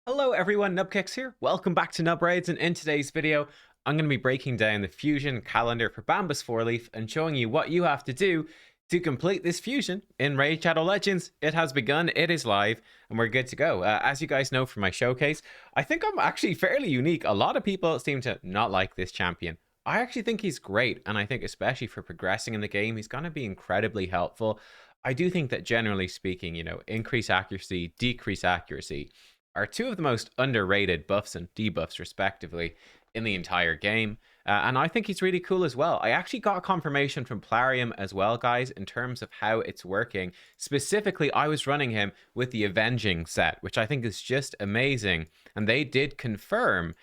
Hello everyone, nubkeks here. Welcome back to Nub Raids, and in today's video, I'm going to be breaking down the fusion calendar for Bambus Fourleaf and showing you what you have to do to complete this fusion in Raid Shadow Legends. It has begun, it is live, and we're good to go. As you guys know from my showcase, I think I'm actually fairly unique. A lot of people seem to not like this champion. I actually think he's great, and I think especially for progressing in the game, he's going to be incredibly helpful. I do think that generally speaking, increase accuracy, decrease accuracy are two of the most underrated buffs and debuffs, respectively, in the entire game. And I think he's really cool as well. I actually got confirmation from Plarium as well, guys, in terms of how it's working. Specifically, I was running him with the Avenging set, which I think is just amazing. And they did confirm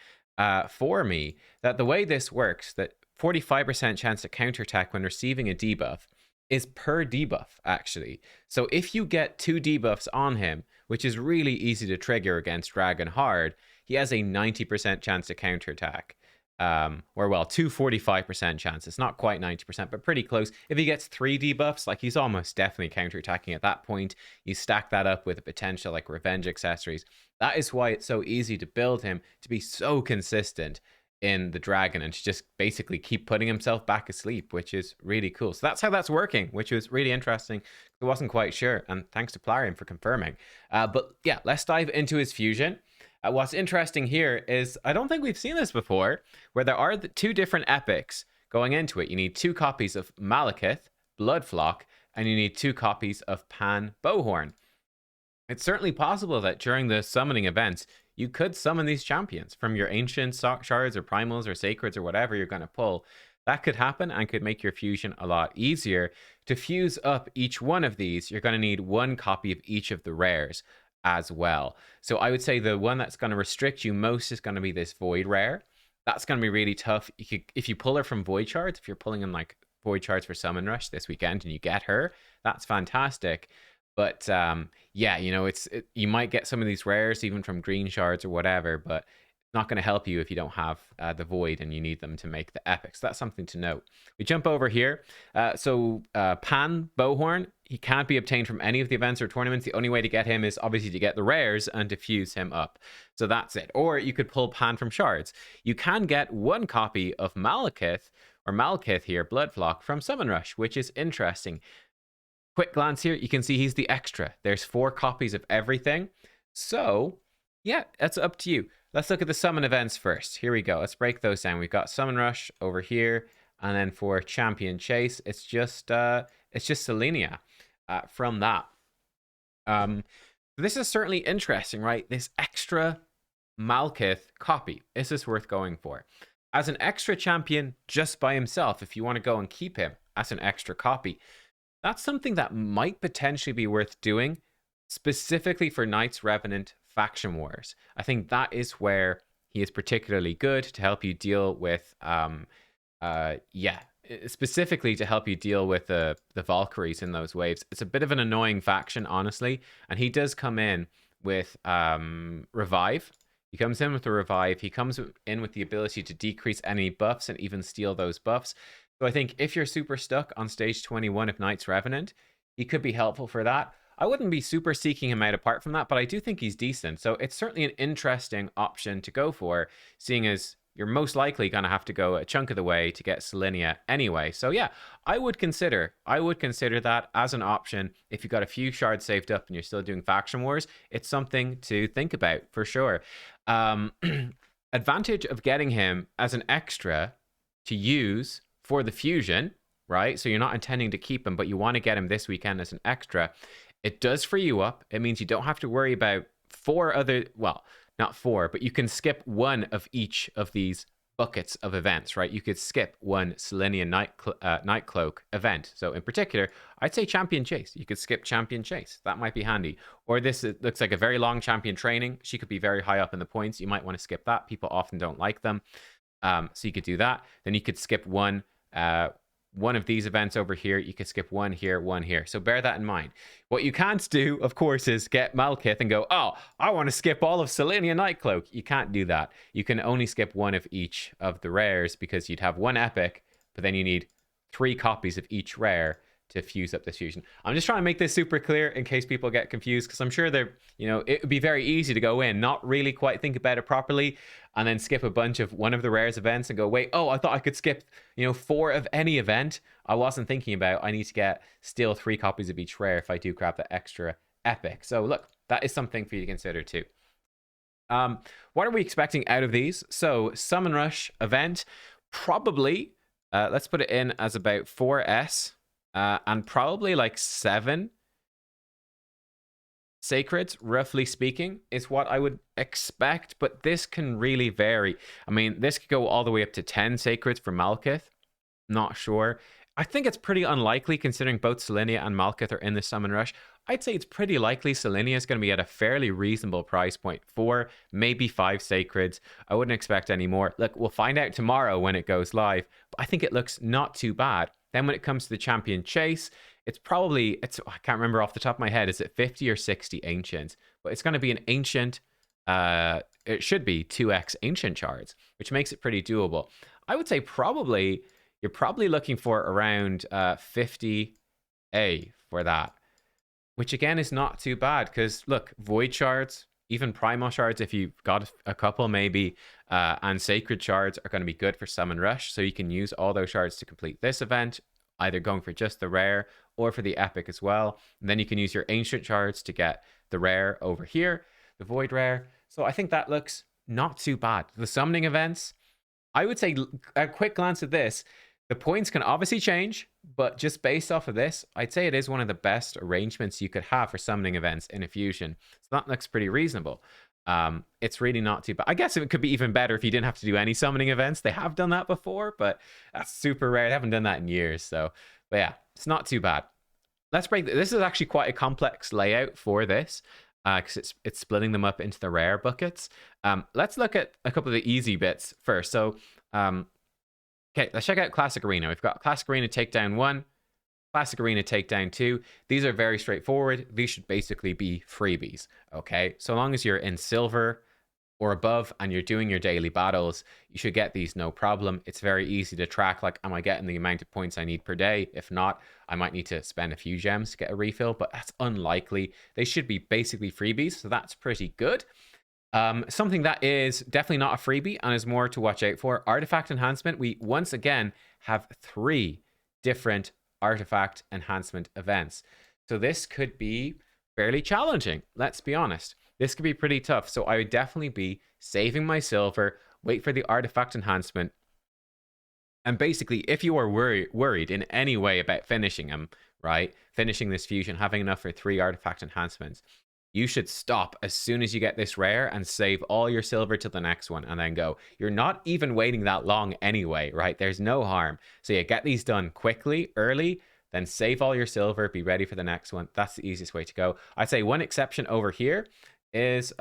for me that the way this works, that 45% chance to counterattack when receiving a debuff is per debuff, actually. So if you get 2 debuffs on him, which is really easy to trigger against Dragon Hard, he has a 90% chance to counterattack. Or well, 245% chance. It's not quite 90%, but pretty close. If he gets 3 debuffs, like he's almost definitely counterattacking at that point. You stack that up with a potential like revenge accessories. That is why it's so easy to build him to be so consistent in the dragon and to just basically keep putting himself back asleep, which is really cool. So that's how that's working, which was really interesting. I wasn't quite sure, and thanks to Plarium for confirming. But yeah, let's dive into his fusion. What's interesting here is I don't think we've seen this before, where there are 2 different epics going into it. You need 2 copies of Malekith, Bloodflock, and you need 2 copies of Pan Bowhorn. It's certainly possible that during the summoning events, you could summon these champions from your ancient shards or primals or sacreds or whatever you're going to pull. That could happen and could make your fusion a lot easier. To fuse up each one of these, you're going to need 1 copy of each of the rares as well. So I would say the one that's going to restrict you most is going to be this Void rare. That's going to be really tough. If you pull her from Void shards, if you're pulling in like Void shards for Summon Rush this weekend and you get her, that's fantastic. But yeah, you might get some of these rares even from green shards or whatever, but it's not going to help you if you don't have the Void and you need them to make the epics. That's something to note. We jump over here. Pan Bowhorn, he can't be obtained from any of the events or tournaments. The only way to get him is obviously to get the rares and to fuse him up. So that's it. Or you could pull Pan from shards. You can get 1 copy of Malekith here, Bloodflock, from Summon Rush, which is interesting. Quick glance here, you can see he's the extra. There's 4 copies of everything. So, yeah, that's up to you. Let's look at the summon events first. Here we go. Let's break those down. We've got Summon Rush over here, and then for Champion Chase, it's just Selenia from that. This is certainly interesting, right? This extra Malekith copy. Is this worth going for? As an extra champion just by himself, if you want to go and keep him as an extra copy, that's something that might potentially be worth doing, specifically for Knights Revenant Faction Wars. I think that is where he is particularly good to help you deal with, specifically to help you deal with the Valkyries in those waves. It's a bit of an annoying faction, honestly, and he does come in with Revive. He comes in with a Revive. He comes in with the ability to decrease any buffs and even steal those buffs. So I think if you're super stuck on stage 21 of Knights Revenant, he could be helpful for that. I wouldn't be super seeking him out apart from that, but I do think he's decent. So it's certainly an interesting option to go for, seeing as you're most likely going to have to go a chunk of the way to get Selenia anyway. So yeah, I would consider that as an option. If you've got a few shards saved up and you're still doing Faction Wars, it's something to think about for sure. Advantage of getting him as an extra to use for the fusion, right? So you're not intending to keep him, but you want to get him this weekend as an extra. It does free you up. It means you don't have to worry about 4 other, well, not 4, but you can skip 1 of each of these buckets of events, right? You could skip 1 Selenian Nightcloak event. So in particular, I'd say Champion Chase. You could skip Champion Chase. That might be handy. Or this looks like a very long Champion Training. She could be very high up in the points. You might want to skip that. People often don't like them. So you could do that. Then you could skip one of these events over here. You could skip 1 here, 1 here. So bear that in mind. What you can't do, of course, is get Malekith and go, oh, I want to skip all of Selenia Nightcloak. You can't do that. You can only skip 1 of each of the rares because you'd have 1 epic, but then you need 3 copies of each rare to fuse up this fusion. I'm just trying to make this super clear in case people get confused, because I'm sure they're, it would be very easy to go in, not really quite think about it properly, and then skip a bunch of one of the rares events and go, wait, oh, I thought I could skip, 4 of any event. I wasn't thinking about, I need to get still 3 copies of each rare if I do grab the extra epic. So look, that is something for you to consider too. What are we expecting out of these? So Summon Rush event, probably, let's put it in as about 4S, and probably like 7 sacreds, roughly speaking, is what I would expect, but this can really vary. I mean, this could go all the way up to 10 sacreds for Malkuth. Not sure. I think it's pretty unlikely, considering both Selenia and Malkuth are in the Summon Rush. I'd say it's pretty likely Selenia is going to be at a fairly reasonable price point, 4, maybe 5 sacreds. I wouldn't expect any more. Look, we'll find out tomorrow when it goes live, but I think it looks not too bad. Then when it comes to the Champion Chase, it's probably, I can't remember off the top of my head, is it 50 or 60 Ancient? But it's going to be an Ancient, it should be 2x Ancient Shards, which makes it pretty doable. I would say probably, you're probably looking for around 50A for that, which again is not too bad, because look, Void Shards, even Primal Shards, if you've got a couple maybe, and Sacred Shards are going to be good for Summon Rush, so you can use all those shards to complete this event, either going for just the rare or for the epic as well. And then you can use your Ancient Shards to get the rare over here, the Void rare. So I think that looks not too bad. The summoning events, I would say a quick glance at this, the points can obviously change, but just based off of this, I'd say it is one of the best arrangements you could have for summoning events in a fusion. So that looks pretty reasonable. It's really not too bad. I guess it could be even better if you didn't have to do any summoning events. They have done that before, but that's super rare. They haven't done that in years. So, but yeah, it's not too bad. Let's break. This is actually quite a complex layout for this, because it's splitting them up into the rare buckets. Let's look at a couple of the easy bits first. So, okay, let's check out Classic Arena. We've got Classic Arena Takedown 1, Classic Arena Takedown 2. These are very straightforward. These should basically be freebies, okay? So long as you're in silver or above and you're doing your daily battles, you should get these no problem. It's very easy to track, like, am I getting the amount of points I need per day? If not, I might need to spend a few gems to get a refill, but that's unlikely. They should be basically freebies, so that's pretty good. Something that is definitely not a freebie and is more to watch out for, artifact enhancement. We once again have 3 different artifact enhancement events. So this could be fairly challenging, let's be honest. This could be pretty tough. So I would definitely be saving my silver, wait for the artifact enhancement. And basically, if you are worried in any way about finishing them, right? Finishing this fusion, having enough for 3 artifact enhancements, you should stop as soon as you get this rare and save all your silver to the next one and then go. You're not even waiting that long anyway, right? There's no harm. So yeah, get these done quickly, early, then save all your silver, be ready for the next one. That's the easiest way to go. I'd say one exception over here is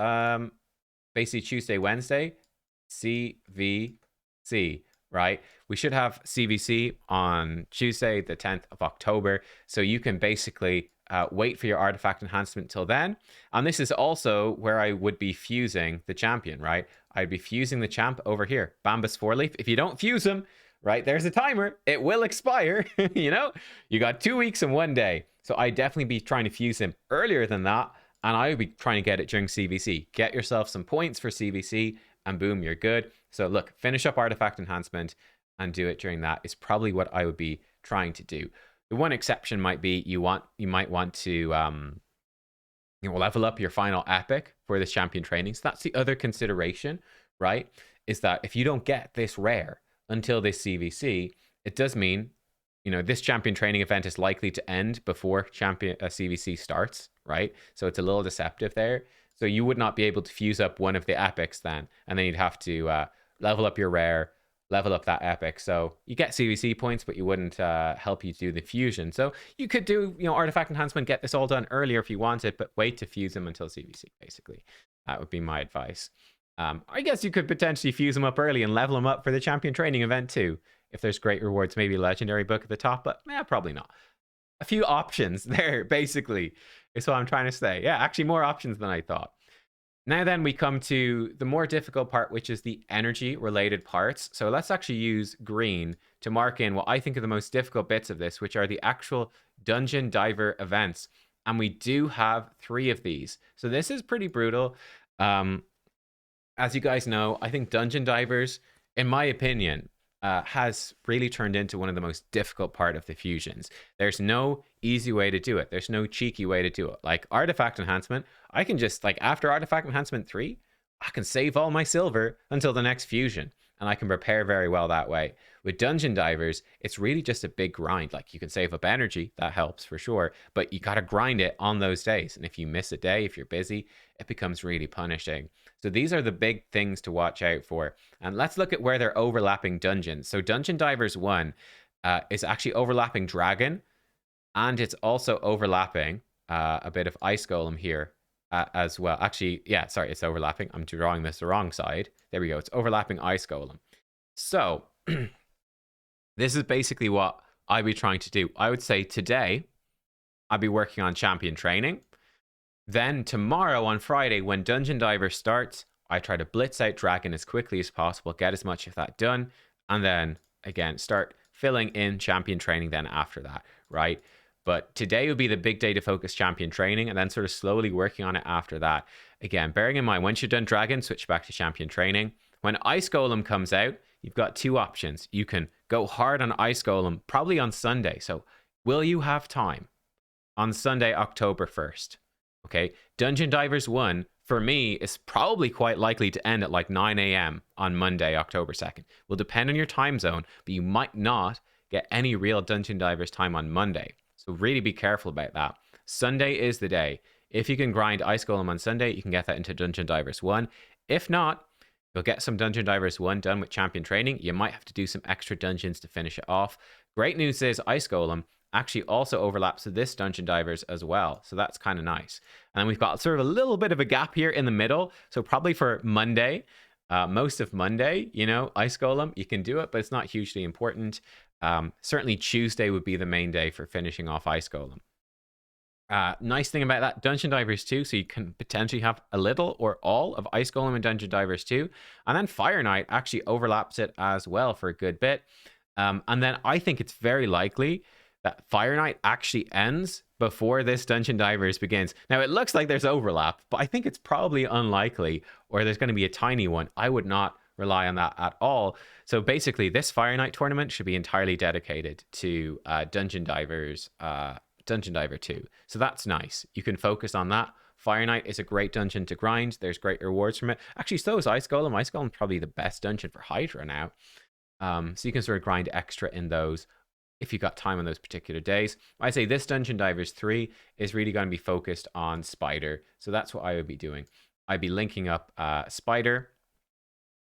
basically Tuesday, Wednesday, CVC, right? We should have CVC on Tuesday, the 10th of October. So you can basically wait for your artifact enhancement till then. And this is also where I would be fusing the champion, right? I'd be fusing the champ over here, Bambus Fourleaf. If you don't fuse him, right, there's a timer. It will expire, You got 2 weeks and 1 day. So I'd definitely be trying to fuse him earlier than that. And I would be trying to get it during CVC. Get yourself some points for CVC and boom, you're good. So look, finish up artifact enhancement and do it during that is probably what I would be trying to do. The one exception might be you might want to level up your final epic for this champion training. So that's the other consideration, right? Is that if you don't get this rare until this CVC, it does mean this champion training event is likely to end before champion CVC starts, right? So it's a little deceptive there. So you would not be able to fuse up one of the epics then, and then you'd have to level up your rare, level up that epic. So you get CVC points, but you wouldn't help you do the fusion. So you could do, artifact enhancement, get this all done earlier if you wanted, but wait to fuse them until CVC, basically. That would be my advice. I guess you could potentially fuse them up early and level them up for the champion training event too. If there's great rewards, maybe a legendary book at the top, but probably not. A few options there, basically, is what I'm trying to say. Yeah, actually more options than I thought. Now then we come to the more difficult part, which is the energy related parts. So let's actually use green to mark in what I think are the most difficult bits of this, which are the actual dungeon diver events. And we do have 3 of these. So this is pretty brutal. As you guys know, I think dungeon divers, in my opinion, has really turned into one of the most difficult part of the fusions. There's no easy way to do it. There's no cheeky way to do it. Like artifact enhancement, I can just, like, after artifact enhancement 3, I can save all my silver until the next fusion, and I can prepare very well that way. With dungeon divers, it's really just a big grind. Like, you can save up energy, that helps for sure, but you got to grind it on those days. And if you miss a day, if you're busy, it becomes really punishing. So these are the big things to watch out for. And let's look at where they're overlapping dungeons. So Dungeon Divers 1 is actually overlapping Dragon, and it's also overlapping a bit of Ice Golem here as well. Actually, yeah, sorry, it's overlapping. I'm drawing this the wrong side. There we go. It's overlapping Ice Golem. So this is basically what I'd be trying to do. I would say today I'd be working on champion training. Then tomorrow on Friday, when Dungeon Diver starts, I try to blitz out Dragon as quickly as possible, get as much of that done, and then again start filling in champion training then after that, right? But today would be the big day to focus champion training, and then sort of slowly working on it after that. Again, bearing in mind, once you're done Dragon, switch back to champion training. When Ice Golem comes out, you've got 2 options. You can go hard on Ice Golem, probably on Sunday. So will you have time on Sunday, October 1st? Okay, Dungeon Divers 1, for me, is probably quite likely to end at like 9 a.m. on Monday, October 2nd. Will depend on your time zone, but you might not get any real Dungeon Divers time on Monday. So really be careful about that. Sunday is the day. If you can grind Ice Golem on Sunday, you can get that into Dungeon Divers 1. If not, you'll get some Dungeon Divers 1 done with champion training. You might have to do some extra dungeons to finish it off. Great news is Ice Golem actually also overlaps with this Dungeon Divers as well. So that's kind of nice. And then we've got sort of a little bit of a gap here in the middle. So probably for Monday, most of Monday, you know, Ice Golem, you can do it, but it's not hugely important. Certainly Tuesday would be the main day for finishing off Ice Golem. Nice thing about that, Dungeon Divers 2, so you can potentially have a little or all of Ice Golem and Dungeon Divers 2. And then Fire Knight actually overlaps it as well for a good bit. And then I think it's very likely that Fire Knight actually ends before this Dungeon Divers begins. Now, it looks like there's overlap, but I think it's probably unlikely, or there's going to be a tiny one. I would not rely on that at all. So basically, this Fire Knight tournament should be entirely dedicated to Dungeon Divers, Dungeon Diver 2. So that's nice. You can focus on that. Fire Knight is a great dungeon to grind. There's great rewards from it. Actually, so is Ice Golem. Ice Golem is probably the best dungeon for Hydra now. So you can sort of grind extra in those if you got time on those particular days. I say this Dungeon Divers 3 is really going to be focused on Spider. So that's what I would be doing. I'd be linking up Spider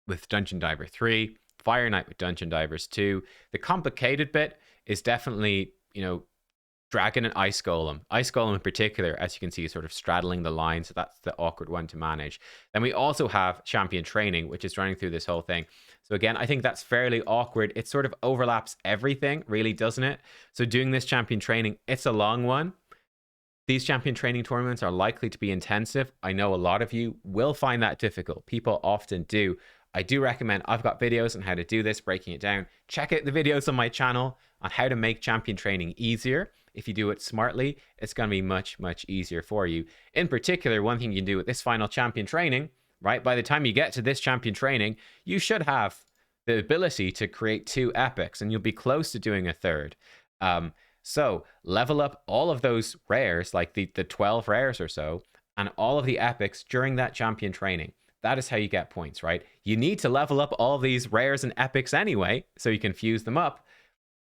with Dungeon Diver 3, Fire Knight with Dungeon Divers 2. The complicated bit is definitely, you know, Dragon and Ice Golem. Ice Golem in particular, as you can see, is sort of straddling the line, so that's the awkward one to manage. Then we also have Champion Training, which is running through this whole thing. So again, I think that's fairly awkward. It sort of overlaps everything, really, doesn't it? So doing this Champion Training, it's a long one. These Champion Training tournaments are likely to be intensive. I know a lot of you will find that difficult. People often do. I do recommend, I've got videos on how to do this, breaking it down. Check out the videos on my channel on how to make Champion Training easier. If you do it smartly, it's going to be much, much easier for you. In particular, one thing you can do with this final Champion Training, right? By the time you get to this Champion Training, you should have the ability to create 2 epics, and you'll be close to doing a 3rd. So level up all of those rares, like the 12 rares or so, and all of the epics during that Champion Training. That is how you get points, right? You need to level up all these rares and epics anyway, so you can fuse them up.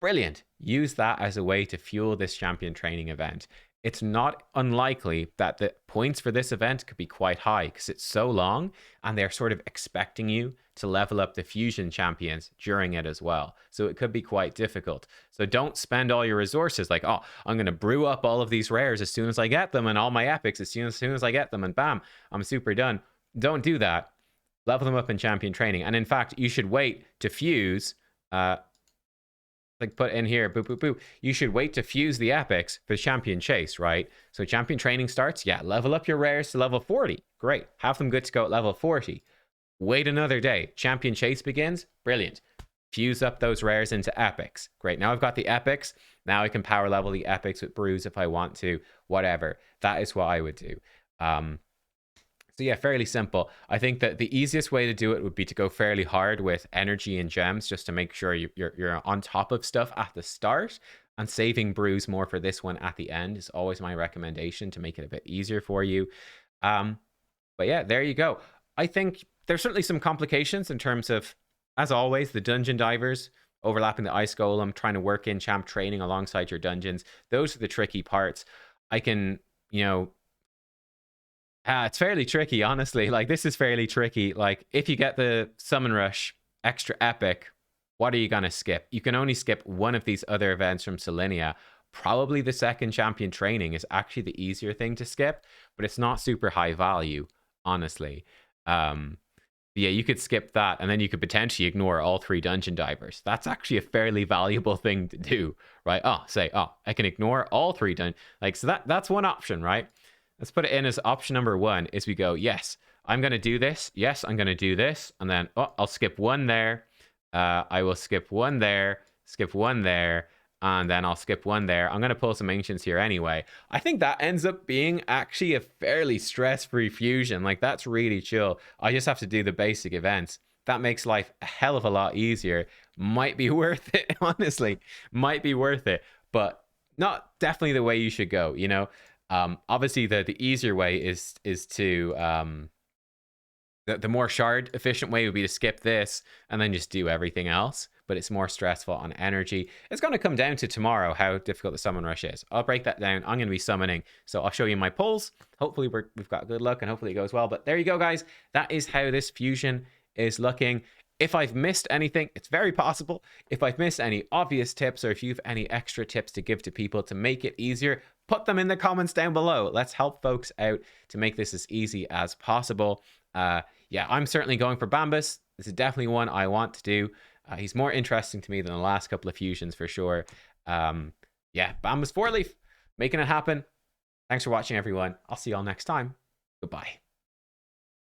Brilliant. Use that as a way to fuel this Champion Training event. It's not unlikely that the points for this event could be quite high because it's so long, and they're sort of expecting you to level up the fusion champions during it as well. So it could be quite difficult. So don't spend all your resources like, oh, I'm going to brew up all of these rares as soon as I get them, and all my epics as soon as I get them, and bam, I'm super done. Don't do that. Level them up in Champion Training. And in fact, you should wait to fuse like put in here, boo, boo, boo. You should wait to fuse the epics for champion chase, right? So champion training starts. Yeah, level up your rares to level 40. Great. Have them good to go at level 40. Wait another day. Champion chase begins. Brilliant. Fuse up those rares into epics. Great. Now I've got the epics. Now I can power level the epics with brews if I want to. Whatever. That is what I would do. So yeah, fairly simple. I think that the easiest way to do it would be to go fairly hard with energy and gems, just to make sure you're on top of stuff at the start, and saving brews more for this one at the end is always my recommendation to make it a bit easier for you. But yeah, there you go. I think there's certainly some complications in terms of, as always, the dungeon divers overlapping the ice golem, trying to work in champ training alongside your dungeons. Those are the tricky parts. I can, it's fairly tricky, honestly. Like, this is fairly tricky. Like, if you get the summon rush extra epic, what are you gonna skip? You can only skip one of these other events from Selenia. Probably the second champion training is actually the easier thing to skip, but it's not super high value, honestly. Yeah, you could skip that, and then you could potentially ignore all 3 dungeon divers. That's actually a fairly valuable thing to do, right? I can ignore all 3 dungeon. Like, so that's one option, right? Let's put it in as option number 1 is we go, yes, I'm going to do this. Yes, I'm going to do this. And then, I'll skip 1 there. I will skip 1 there, skip 1 there, and then I'll skip 1 there. I'm going to pull some ancients here anyway. I think that ends up being actually a fairly stress-free fusion. Like, that's really chill. I just have to do the basic events. That makes life a hell of a lot easier. Might be worth it, honestly. Might be worth it, but not definitely the way you should go, Obviously, the easier way is to the more shard efficient way would be to skip this and then just do everything else. But it's more stressful on energy. It's going to come down to tomorrow how difficult the summon rush is. I'll break that down. I'm going to be summoning, so I'll show you my pulls. Hopefully we've got good luck and hopefully it goes well. But there you go, guys. That is how this fusion is looking. If I've missed anything, it's very possible. If I've missed any obvious tips, or if you have any extra tips to give to people to make it easier, put them in the comments down below. Let's help folks out to make this as easy as possible. Yeah, I'm certainly going for Bambus. This is definitely one I want to do. He's more interesting to me than the last couple of fusions for sure. Yeah, Bambus Fourleaf, making it happen. Thanks for watching, everyone. I'll see you all next time. Goodbye.